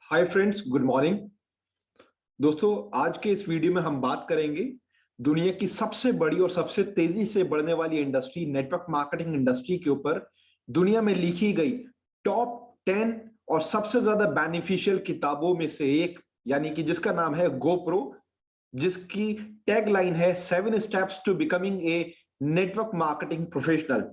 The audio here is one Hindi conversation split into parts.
Hi friends, good morning. दोस्तों, आज के इस वीडियो में हम बात करेंगे दुनिया की सबसे बड़ी और सबसे तेजी से बढ़ने वाली इंडस्ट्री नेटवर्क मार्केटिंग इंडस्ट्री के ऊपर दुनिया में लिखी गई टॉप 10 और सबसे ज्यादा बेनिफिशियल किताबों में से एक, यानी कि जिसका नाम है गोप्रो, जिसकी टैगलाइन है 7 steps to becoming a network marketing professional,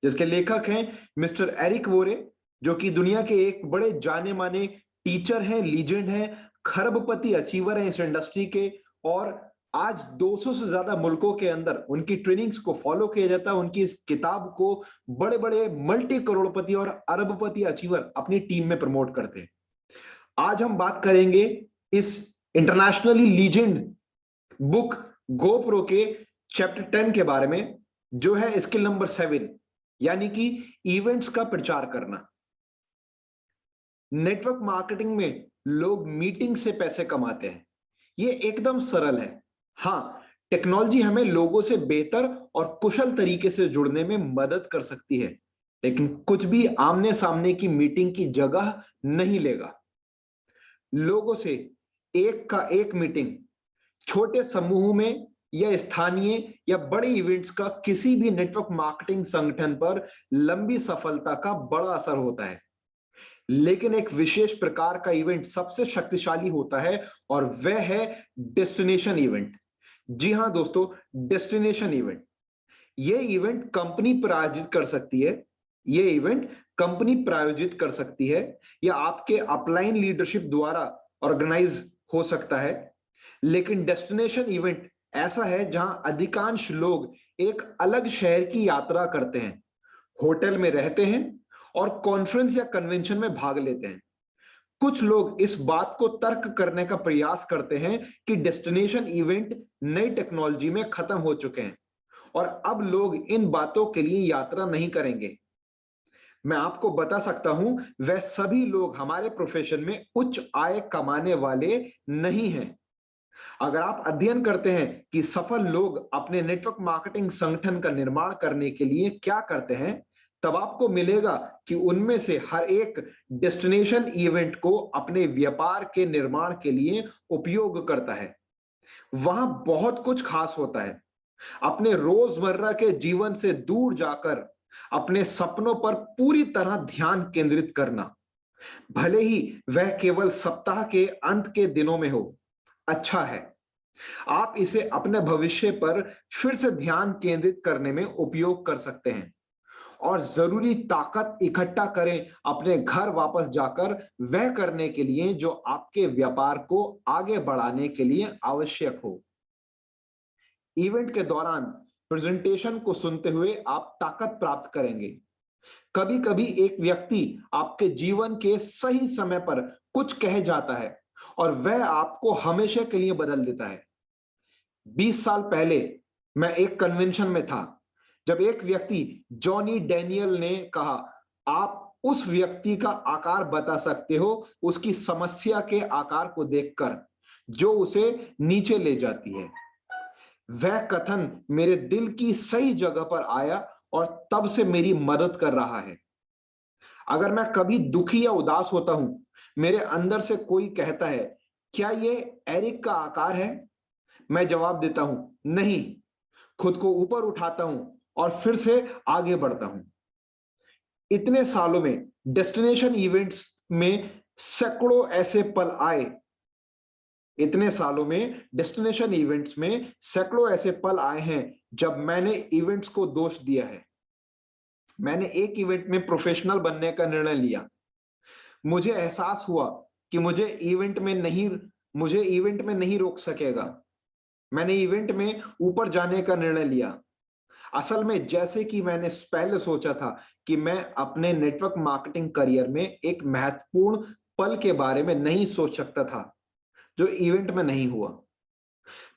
जिसके लेखक हैं मिस्टर एरिक वोरे, जो कि दुनिया के एक बड़े जाने माने टीचर हैं, लीजेंड हैं, खरबपति अचीवर हैं इस इंडस्ट्री के। और आज 200 से ज्यादा मुल्कों के अंदर उनकी ट्रेनिंग्स को फॉलो किया जाता है। उनकी इस किताब को बड़े बड़े मल्टी करोड़पति और अरबपति अचीवर अपनी टीम में प्रमोट करते हैं। आज हम बात करेंगे इस इंटरनेशनली लीजेंड बुक गोप्रो के चैप्टर 10 के बारे में, जो है स्किल नंबर 7, यानी कि इवेंट्स का प्रचार करना। नेटवर्क मार्केटिंग में लोग मीटिंग से पैसे कमाते हैं, ये एकदम सरल है। हाँ, टेक्नोलॉजी हमें लोगों से बेहतर और कुशल तरीके से जुड़ने में मदद कर सकती है, लेकिन कुछ भी आमने सामने की मीटिंग की जगह नहीं लेगा। लोगों से एक का एक मीटिंग छोटे समूह में या स्थानीय या बड़े इवेंट्स का किसी भी नेटवर्क मार्केटिंग संगठन पर लंबी सफलता का बड़ा असर होता है। लेकिन एक विशेष प्रकार का इवेंट सबसे शक्तिशाली होता है, और वह है डेस्टिनेशन इवेंट। जी हां दोस्तों, डेस्टिनेशन इवेंट। यह इवेंट कंपनी प्रायोजित कर सकती है, यह इवेंट कंपनी प्रायोजित कर सकती है या आपके अपलाइन लीडरशिप द्वारा ऑर्गेनाइज हो सकता है। लेकिन डेस्टिनेशन इवेंट ऐसा है जहां अधिकांश लोग एक अलग शहर की यात्रा करते हैं, होटल में रहते हैं और कॉन्फ्रेंस या कन्वेंशन में भाग लेते हैं। कुछ लोग इस बात को तर्क करने का प्रयास करते हैं कि डेस्टिनेशन इवेंट नई टेक्नोलॉजी में खत्म हो चुके हैं और अब लोग इन बातों के लिए यात्रा नहीं करेंगे। मैं आपको बता सकता हूं, वह सभी लोग हमारे प्रोफेशन में उच्च आय कमाने वाले नहीं हैं। अगर आप अध्ययन करते हैं कि सफल लोग अपने नेटवर्क मार्केटिंग संगठन का निर्माण करने के लिए क्या करते हैं, तब आपको मिलेगा कि उनमें से हर एक डेस्टिनेशन इवेंट को अपने व्यापार के निर्माण के लिए उपयोग करता है। वहां बहुत कुछ खास होता है। अपने रोजमर्रा के जीवन से दूर जाकर अपने सपनों पर पूरी तरह ध्यान केंद्रित करना, भले ही वह केवल सप्ताह के अंत के दिनों में हो, अच्छा है। आप इसे अपने भविष्य पर फिर से ध्यान केंद्रित करने में उपयोग कर सकते हैं और जरूरी ताकत इकट्ठा करें अपने घर वापस जाकर वह करने के लिए जो आपके व्यापार को आगे बढ़ाने के लिए आवश्यक हो। इवेंट के दौरान प्रेजेंटेशन को सुनते हुए आप ताकत प्राप्त करेंगे। कभी कभी एक व्यक्ति आपके जीवन के सही समय पर कुछ कह जाता है और वह आपको हमेशा के लिए बदल देता है। 20 साल पहले मैं एक कन्वेंशन में था जब एक व्यक्ति जॉनी डैनियल ने कहा, आप उस व्यक्ति का आकार बता सकते हो उसकी समस्या के आकार को देखकर जो उसे नीचे ले जाती है। वह कथन मेरे दिल की सही जगह पर आया और तब से मेरी मदद कर रहा है। अगर मैं कभी दुखी या उदास होता हूं, मेरे अंदर से कोई कहता है, क्या ये एरिक का आकार है? मैं जवाब देता हूं, नहीं। खुद को ऊपर उठाता हूं और फिर से आगे बढ़ता हूं। इतने सालों में डेस्टिनेशन इवेंट्स में सैकड़ों ऐसे पल आए इतने सालों में डेस्टिनेशन इवेंट्स में सैकड़ों ऐसे पल आए हैं जब मैंने इवेंट्स को दोष दिया है। मैंने एक इवेंट में प्रोफेशनल बनने का निर्णय लिया। मुझे एहसास हुआ कि मुझे इवेंट में नहीं रोक सकेगा। मैंने इवेंट में ऊपर जाने का निर्णय लिया। असल में जैसे कि मैंने पहले सोचा था कि मैं अपने नेटवर्क मार्केटिंग करियर में एक महत्वपूर्ण पल के बारे में नहीं सोच सकता था जो इवेंट में नहीं हुआ।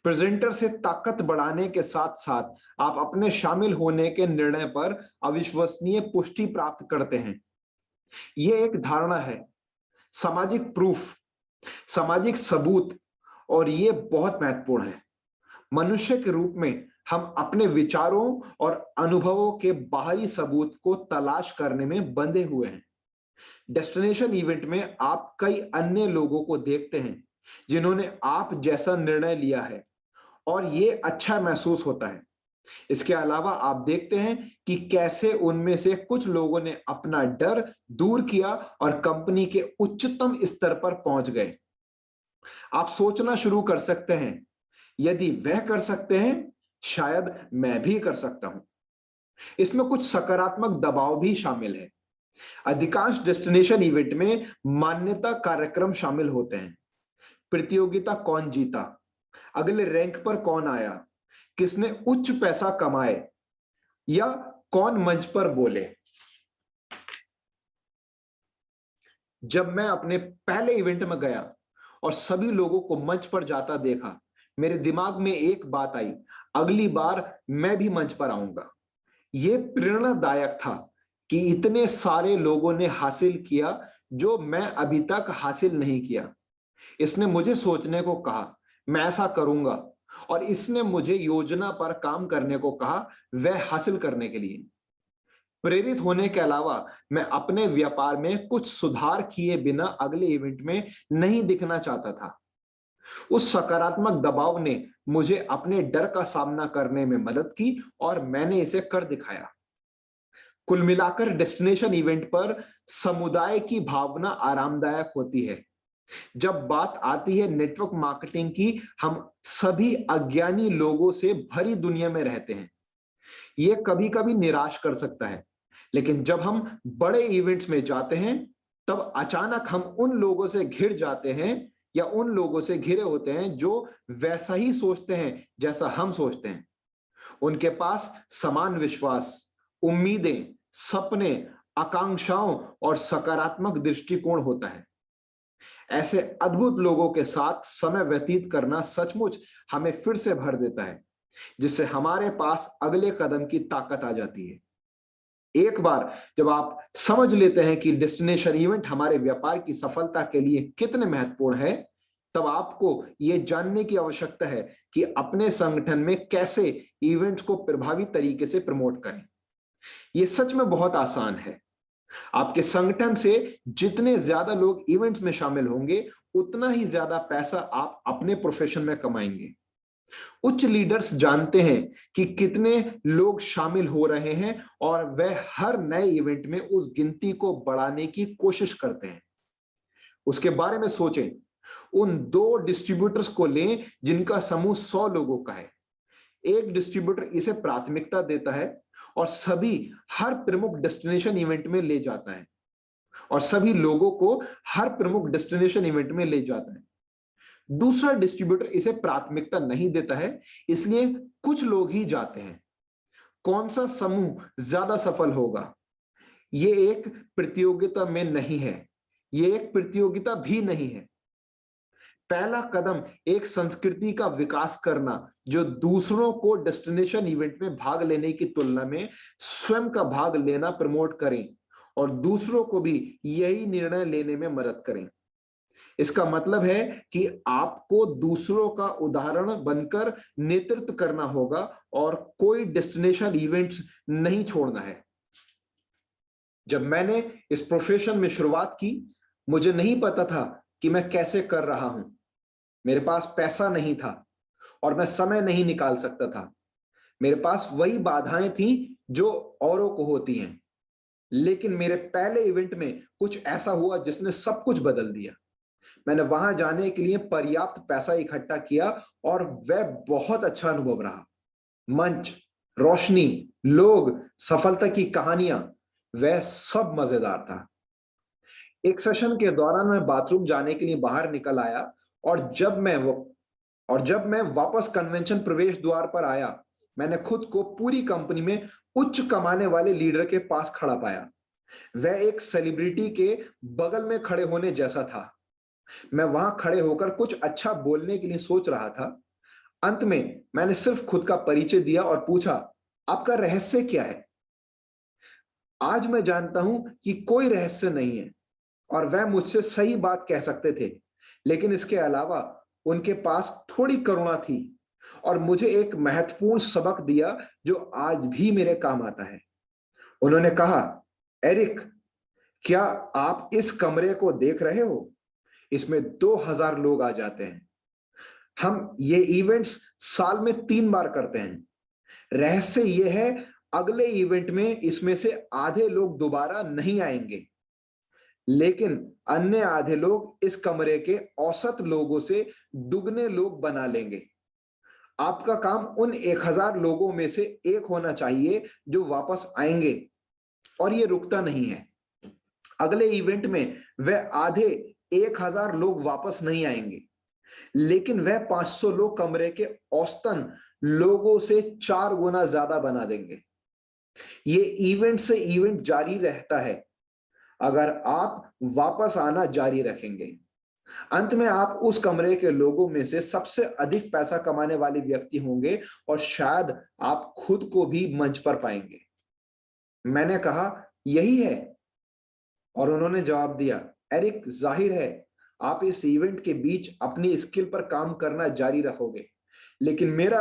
प्रेजेंटर से ताकत बढ़ाने के साथ साथ आप अपने शामिल होने के निर्णय पर अविश्वसनीय पुष्टि प्राप्त करते हैं। यह एक धारणा है, सामाजिक प्रूफ, सामाजिक सबूत, और यह बहुत महत्वपूर्ण है। मनुष्य के रूप में हम अपने विचारों और अनुभवों के बाहरी सबूत को तलाश करने में बंधे हुए हैं। डेस्टिनेशन इवेंट में आप कई अन्य लोगों को देखते हैं जिन्होंने आप जैसा निर्णय लिया है, और ये अच्छा महसूस होता है। इसके अलावा आप देखते हैं कि कैसे उनमें से कुछ लोगों ने अपना डर दूर किया और कंपनी के उच्चतम स्तर पर पहुंच गए। आप सोचना शुरू कर सकते हैं, यदि वह कर सकते हैं, शायद मैं भी कर सकता हूं। इसमें कुछ सकारात्मक दबाव भी शामिल है। अधिकांश डेस्टिनेशन इवेंट में मान्यता कार्यक्रम शामिल होते हैं। प्रतियोगिता कौन जीता, अगले रैंक पर कौन आया, किसने उच्च पैसा कमाए, या कौन मंच पर बोले। जब मैं अपने पहले इवेंट में गया और सभी लोगों को मंच पर जाता देखा, मेरे दिमाग में एक बात आई, अगली बार मैं भी मंच पर आऊंगा। यह प्रेरणादायक था कि इतने सारे लोगों ने हासिल किया जो मैं अभी तक हासिल नहीं किया। इसने मुझे सोचने को कहा, मैं ऐसा करूंगा, और इसने मुझे योजना पर काम करने को कहा, वह हासिल करने के लिए। प्रेरित होने के अलावा मैं अपने व्यापार में कुछ सुधार किए बिना अगले इवेंट में नहीं दिखना चाहता था। उस सकारात्मक दबाव ने मुझे अपने डर का सामना करने में मदद की और मैंने इसे कर दिखाया। कुल मिलाकर डेस्टिनेशन इवेंट पर समुदाय की भावना आरामदायक होती है। जब बात आती है नेटवर्क मार्केटिंग की, हम सभी अज्ञानी लोगों से भरी दुनिया में रहते हैं। यह कभी-कभी निराश कर सकता है, लेकिन जब हम बड़े इवेंट्स में जाते हैं, तब अचानक हम उन लोगों से घिर जाते हैं या उन लोगों से घिरे होते हैं जो वैसा ही सोचते हैं जैसा हम सोचते हैं। उनके पास समान विश्वास, उम्मीदें, सपने, आकांक्षाओं और सकारात्मक दृष्टिकोण होता है। ऐसे अद्भुत लोगों के साथ समय व्यतीत करना सचमुच हमें फिर से भर देता है, जिससे हमारे पास अगले कदम की ताकत आ जाती है। एक बार जब आप समझ लेते हैं कि डेस्टिनेशन इवेंट हमारे व्यापार की सफलता के लिए कितने महत्वपूर्ण है, तब आपको यह जानने की आवश्यकता है कि अपने संगठन में कैसे इवेंट्स को प्रभावी तरीके से प्रमोट करें। यह सच में बहुत आसान है। आपके संगठन से जितने ज्यादा लोग इवेंट्स में शामिल होंगे, उतना ही ज्यादा पैसा आप अपने प्रोफेशन में कमाएंगे। उच्च लीडर्स जानते हैं कि कितने लोग शामिल हो रहे हैं और वह हर नए इवेंट में उस गिनती को बढ़ाने की कोशिश करते हैं। उसके बारे में सोचें, उन 2 डिस्ट्रीब्यूटर्स को लें जिनका समूह 100 लोगों का है। एक डिस्ट्रीब्यूटर इसे प्राथमिकता देता है और सभी हर प्रमुख डेस्टिनेशन इवेंट में ले जाता है, और सभी लोगों को हर प्रमुख डेस्टिनेशन इवेंट में ले जाता है। दूसरा डिस्ट्रीब्यूटर इसे प्राथमिकता नहीं देता है, इसलिए कुछ लोग ही जाते हैं। कौन सा समूह ज्यादा सफल होगा, यह एक प्रतियोगिता में नहीं है, यह एक प्रतियोगिता भी नहीं है। पहला कदम एक संस्कृति का विकास करना जो दूसरों को डेस्टिनेशन इवेंट में भाग लेने की तुलना में स्वयं का भाग लेना प्रमोट करें और दूसरों को भी यही निर्णय लेने में मदद करें। इसका मतलब है कि आपको दूसरों का उदाहरण बनकर नेतृत्व करना होगा और कोई डेस्टिनेशन इवेंट्स नहीं छोड़ना है। जब मैंने इस प्रोफेशन में शुरुआत की, मुझे नहीं पता था कि मैं कैसे कर रहा हूं। मेरे पास पैसा नहीं था और मैं समय नहीं निकाल सकता था। मेरे पास वही बाधाएं थीं जो औरों को होती हैं। लेकिन मेरे पहले इवेंट में कुछ ऐसा हुआ जिसने सब कुछ बदल दिया। मैंने वहां जाने के लिए पर्याप्त पैसा इकट्ठा किया और वह बहुत अच्छा अनुभव रहा। मंच, रोशनी, लोग, सफलता की कहानियां, वह सब मजेदार था। एक सेशन के दौरान मैं बाथरूम जाने के लिए बाहर निकल आया, और जब मैं वापस कन्वेंशन प्रवेश द्वार पर आया, मैंने खुद को पूरी कंपनी में उच्च कमाने वाले लीडर के पास खड़ा पाया। वह एक सेलिब्रिटी के बगल में खड़े होने जैसा था। मैं वहां खड़े होकर कुछ अच्छा बोलने के लिए सोच रहा था। अंत में मैंने सिर्फ खुद का परिचय दिया और पूछा, आपका रहस्य क्या है? आज मैं जानता हूं कि कोई रहस्य नहीं है, और वह मुझसे सही बात कह सकते थे, लेकिन इसके अलावा उनके पास थोड़ी करुणा थी और मुझे एक महत्वपूर्ण सबक दिया जो आज भी मेरे काम आता है। उन्होंने कहा, एरिक, क्या आप इस कमरे को देख रहे हो? इसमें 2000 लोग आ जाते हैं। हम ये इवेंट्स साल में 3 बार करते हैं। रहस्य ये है, अगले इवेंट में इसमें से आधे लोग दोबारा नहीं आएंगे, लेकिन अन्य आधे लोग इस कमरे के औसत लोगों से दुगने लोग बना लेंगे। आपका काम उन 1000 लोगों में से एक होना चाहिए जो वापस आएंगे, और ये रुकता नहीं है। अगले इवेंट में वह आधे 1000 लोग वापस नहीं आएंगे, लेकिन वह 500 लोग कमरे के औसतन लोगों से 4 गुना ज्यादा बना देंगे। ये इवेंट से इवेंट जारी रहता है अगर आप वापस आना जारी रखेंगे। अंत में आप उस कमरे के लोगों में से सबसे अधिक पैसा कमाने वाले व्यक्ति होंगे, और शायद आप खुद को भी मंच पर पाएंगे। मैंने कहा, यही है? और उन्होंने जवाब दिया, एरिक, जाहिर है आप इस इवेंट के बीच अपनी स्किल पर काम करना जारी रखोगे, लेकिन मेरे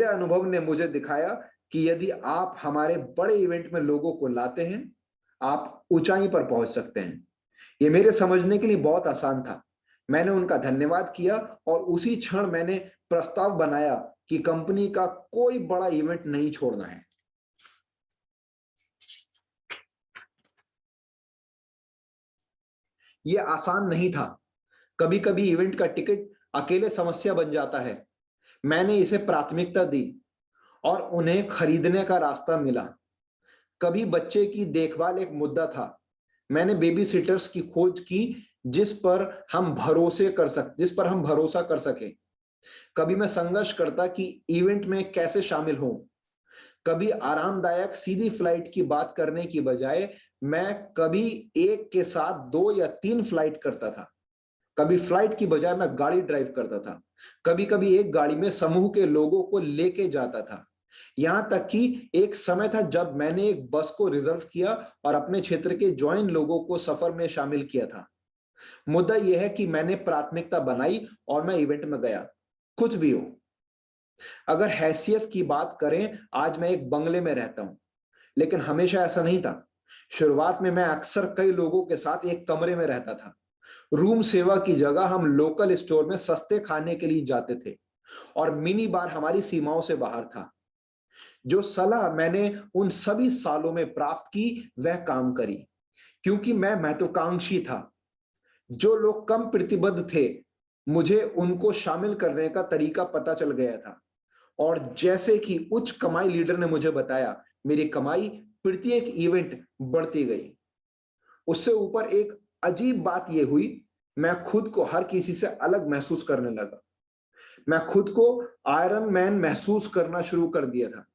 अनुभव ने मुझे दिखाया कि यदि आप हमारे बड़े इवेंट में लोगों को लाते हैं, आप ऊंचाई पर पहुंच सकते हैं। ये मेरे समझने के लिए बहुत आसान था। मैंने उनका धन्यवाद किया और उसी क्षण मैंने प्रस्ताव बनाया कि कंपनी का कोई बड़ा इवेंट नहीं छोड़ना है। ये आसान नहीं था। कभी कभी इवेंट का टिकट अकेले समस्या बन जाता है। मैंने इसे प्राथमिकता दी और उन्हें खरीदने का रास्ता मिला। कभी बच्चे की देखभाल एक मुद्दा था। मैंने बेबी सिटर्स की खोज की जिस पर हम भरोसा कर सके। कभी मैं संघर्ष करता कि इवेंट में कैसे शामिल हूं। कभी आरामदायक सीधी फ्लाइट की बात करने की बजाय मैं कभी एक के साथ 2 या 3 फ्लाइट करता था। कभी फ्लाइट की बजाय मैं गाड़ी ड्राइव करता था। कभी कभी एक गाड़ी में समूह के लोगों को लेके जाता था। यहां तक कि एक समय था जब मैंने एक बस को रिजर्व किया और अपने क्षेत्र के ज्वाइन लोगों को सफर में शामिल किया था। मुद्दा यह है कि मैंने प्राथमिकता बनाई और मैं इवेंट में गया, कुछ भी हो। अगर हैसियत की बात करें, आज मैं एक बंगले में रहता हूं, लेकिन हमेशा ऐसा नहीं था। शुरुआत में मैं अक्सर कई लोगों के साथ एक कमरे में रहता था। रूम सेवा की जगह हम लोकल स्टोर में सस्ते खाने के लिए जाते थे, और मिनी बार हमारी सीमाओं से बाहर था। जो सलाह मैंने उन सभी सालों में प्राप्त की, वह काम करी, क्योंकि मैं महत्वाकांक्षी था। जो लोग कम प्रतिबद्ध थे, मुझे उनको शामिल करने का तरीका पता चल गया था, और जैसे कि उच्च कमाई लीडर ने मुझे बताया, मेरी कमाई प्रत्येक इवेंट बढ़ती गई। उससे ऊपर एक अजीब बात यह हुई, मैं खुद को हर किसी से अलग महसूस करने लगा। मैं खुद को आयरन मैन महसूस करना शुरू कर दिया था।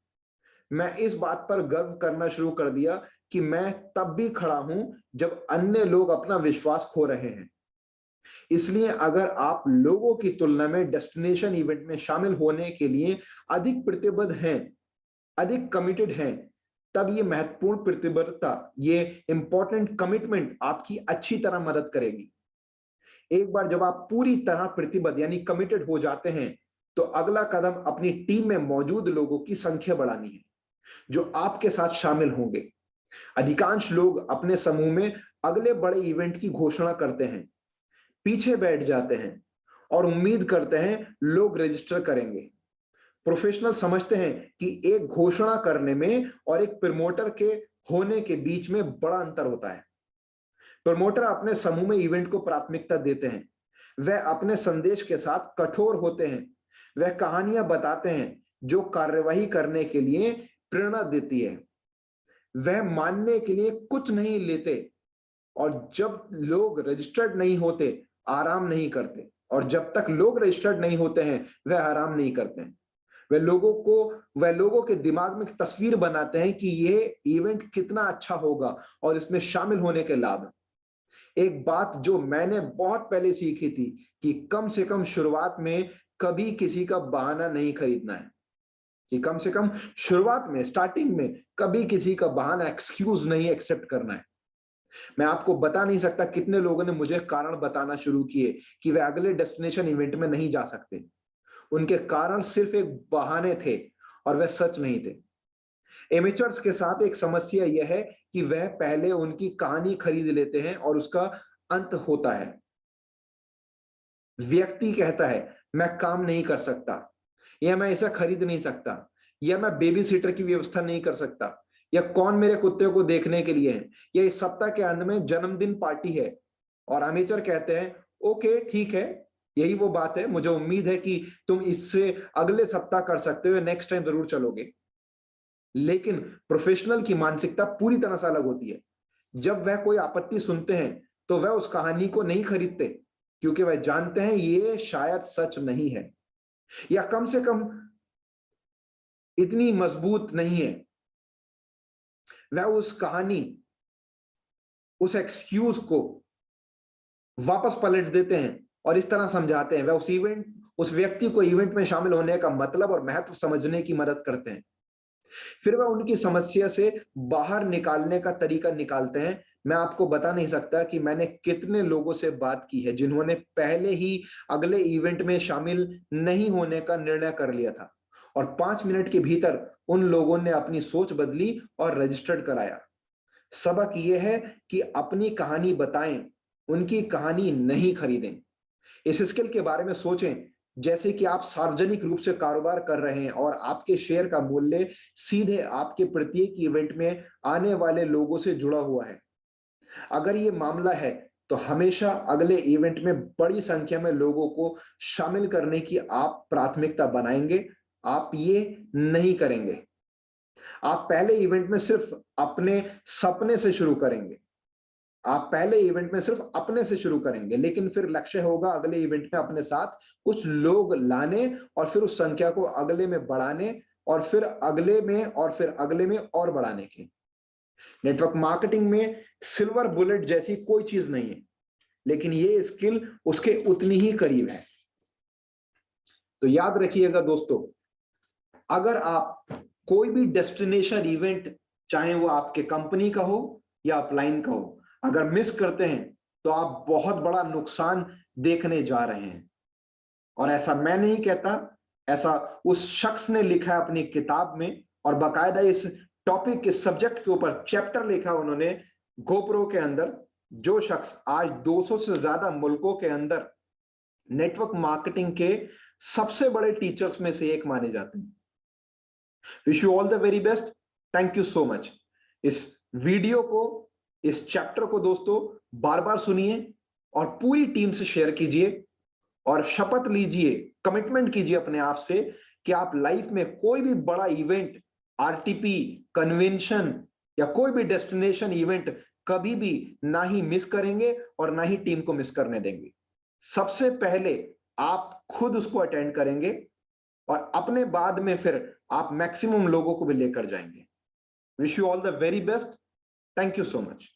मैं इस बात पर गर्व करना शुरू कर दिया कि मैं तब भी खड़ा हूं जब अन्य लोग अपना विश्वास खो रहे हैं। इसलिए अगर आप लोगों की तुलना में डेस्टिनेशन इवेंट में शामिल होने के लिए अधिक प्रतिबद्ध हैं, अधिक कमिटेड हैं, तब ये महत्वपूर्ण प्रतिबद्धता, ये इंपॉर्टेंट कमिटमेंट आपकी अच्छी तरह मदद करेगी। एक बार जब आप पूरी तरह प्रतिबद्ध यानी कमिटेड हो जाते हैं, तो अगला कदम अपनी टीम में मौजूद लोगों की संख्या बढ़ानी है जो आपके साथ शामिल होंगे। अधिकांश लोग अपने समूह में अगले बड़े इवेंट की घोषणा करते हैं, पीछे बैठ जाते हैं और उम्मीद करते हैं लोग रजिस्टर करेंगे। प्रोफेशनल समझते हैं कि एक घोषणा करने में और एक प्रमोटर के होने के बीच में बड़ा अंतर होता है। प्रमोटर अपने समूह में इवेंट को प्राथमिकता देते हैं। वह अपने संदेश के साथ कठोर होते हैं। वह कहानियां बताते हैं जो कार्यवाही करने के लिए प्रेरणा देती है। वह मानने के लिए कुछ नहीं लेते, और जब लोग रजिस्टर्ड नहीं होते, आराम नहीं करते। और जब तक लोग रजिस्टर्ड नहीं होते हैं, वह आराम नहीं करते हैं। वह लोगों के दिमाग में एक तस्वीर बनाते हैं कि यह इवेंट कितना अच्छा होगा और इसमें शामिल होने के लाभ। एक बात जो मैंने बहुत पहले सीखी थी कि कम से कम शुरुआत में कभी किसी का बहाना नहीं खरीदना है। कि कम से कम शुरुआत में, स्टार्टिंग में कभी किसी का बहाना, एक्सक्यूज नहीं एक्सेप्ट करना है। मैं आपको बता नहीं सकता कितने लोगों ने मुझे कारण बताना शुरू किए कि वे अगले डेस्टिनेशन इवेंट में नहीं जा सकते। उनके कारण सिर्फ एक बहाने थे और वे सच नहीं थे। एमेचर्स के साथ एक समस्या यह है कि वह पहले उनकी कहानी खरीद लेते हैं और उसका अंत होता है। व्यक्ति कहता है मैं काम नहीं कर सकता, या मैं ऐसा खरीद नहीं सकता, या मैं बेबी सीटर की व्यवस्था नहीं कर सकता, या कौन मेरे कुत्ते को देखने के लिए है, या इस सप्ताह के अंत में जन्मदिन पार्टी है। और अमेचर कहते हैं ओके ठीक है, यही वो बात है, मुझे उम्मीद है कि तुम इससे अगले सप्ताह कर सकते हो, नेक्स्ट टाइम जरूर चलोगे। लेकिन प्रोफेशनल की मानसिकता पूरी तरह से अलग होती है। जब वह कोई आपत्ति सुनते हैं तो वह उस कहानी को नहीं खरीदते, क्योंकि वह जानते हैं ये शायद सच नहीं है, या कम से कम इतनी मजबूत नहीं है। वह उस कहानी, उस एक्सक्यूज को वापस पलट देते हैं और इस तरह समझाते हैं। वह उस व्यक्ति को इवेंट में शामिल होने का मतलब और महत्व समझने की मदद करते हैं। फिर वह उनकी समस्या से बाहर निकालने का तरीका निकालते हैं। मैं आपको बता नहीं सकता कि मैंने कितने लोगों से बात की है जिन्होंने पहले ही अगले इवेंट में शामिल नहीं होने का निर्णय कर लिया था, और 5 मिनट के भीतर उन लोगों ने अपनी सोच बदली और रजिस्टर्ड कराया। सबक यह है कि अपनी कहानी बताएं, उनकी कहानी नहीं खरीदें। इस स्किल के बारे में सोचें जैसे कि आप सार्वजनिक रूप से कारोबार कर रहे हैं और आपके शेयर का मूल्य सीधे आपके प्रत्येक इवेंट में आने वाले लोगों से जुड़ा हुआ है। अगर ये मामला है तो हमेशा अगले इवेंट में बड़ी संख्या में लोगों को शामिल करने की आप प्राथमिकता बनाएंगे। आप ये नहीं करेंगे। आप पहले इवेंट में सिर्फ अपने सपने से शुरू करेंगे। आप पहले इवेंट में सिर्फ अपने से शुरू करेंगे, लेकिन फिर लक्ष्य होगा अगले इवेंट में अपने साथ कुछ लोग लाने, और फिर उस संख्या को अगले में बढ़ाने, और फिर अगले में, और फिर अगले में और बढ़ाने के। नेटवर्क मार्केटिंग में सिल्वर बुलेट जैसी कोई चीज नहीं है, लेकिन ये स्किल उसके उतनी ही करीब है। तो याद रखिएगा दोस्तों, अगर आप कोई भी डेस्टिनेशन इवेंट, चाहे वो आपके कंपनी का हो या अपलाइन का हो, अगर मिस करते हैं तो आप बहुत बड़ा नुकसान देखने जा रहे हैं। और ऐसा मैं नहीं कहता, ऐसा उस शख्स ने लिखा है अपनी किताब में, और बाकायदा इस टॉपिक, इस सब्जेक्ट के ऊपर चैप्टर लिखा उन्होंने गोप्रो के अंदर। जो शख्स आज 200 से ज्यादा मुल्कों के अंदर नेटवर्क मार्केटिंग के सबसे बड़े टीचर्स में से एक माने जाते हैं। Wish you all the very best. Thank you so much. इस वीडियो को, इस चैप्टर को दोस्तों बार बार सुनिए और पूरी टीम से शेयर कीजिए, और शपथ लीजिए, कमिटमेंट कीजिए अपने आप से कि आप लाइफ में कोई भी बड़ा इवेंट, आरटीपी, कन्वेंशन या कोई भी डेस्टिनेशन इवेंट कभी भी ना ही मिस करेंगे और ना ही टीम को मिस करने देंगे। सबसे पहले आप खुद उसको अटेंड करेंगे और अपने बाद में फिर आप मैक्सिमम लोगों को भी लेकर जाएंगे। Wish you all the very best. Thank you so much.